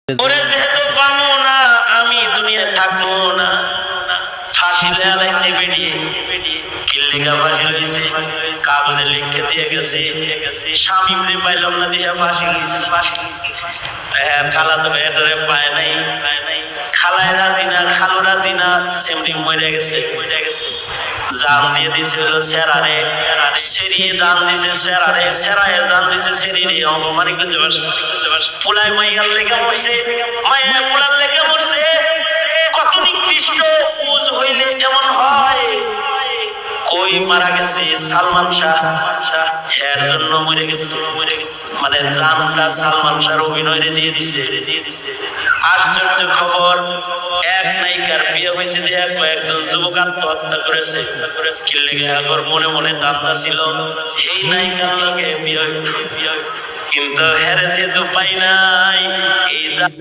ওরে যেহেতু পাবো না আমি দুনিয়ায় থাকবো না, ফাঁসি লাগাইছে বেরিয়ে কিল্লিগা ফাঁসি হয়েছে, কাগজে লিখে দিয়ে গেছে স্বামী পাইলাম না দিয়ে ফাঁসি হয়েছে। খালা তো এটারে পায় নাই, খালায় রাজি না, খালু রাজি না, সেমরি মরে গেছে। জাল দিয়ে দিছে হলো সেরারে, সেরিয়ে দান দিছে সেরারে, সেরায়ে জান দিছে সেরিয়ে অপমানিক বুঝতে পারছে। পুলায় মাইয়ার লেগে মরছে, মাইয়া পুলার লেগে মরছে। কত নিকৃষ্ট পুজ হইলে এমন হয়। কই মারা গেছে সালমান শাহ, এর জন্য মরে গেছে। মানে জানটা সালমান শাহর অভিনয়ে দিয়ে দিছে। আশ্চর্য খবর, এক নায়িকার বিয়ে হয়েছে দিয়ে কয়েকজন যুবক আত্মহত্যা করেছে। মনে মনে দাদা ছিল এই নায়িকার লগে বিয়ে, কিন্তু হেরে যেহেতু পাই নাই এই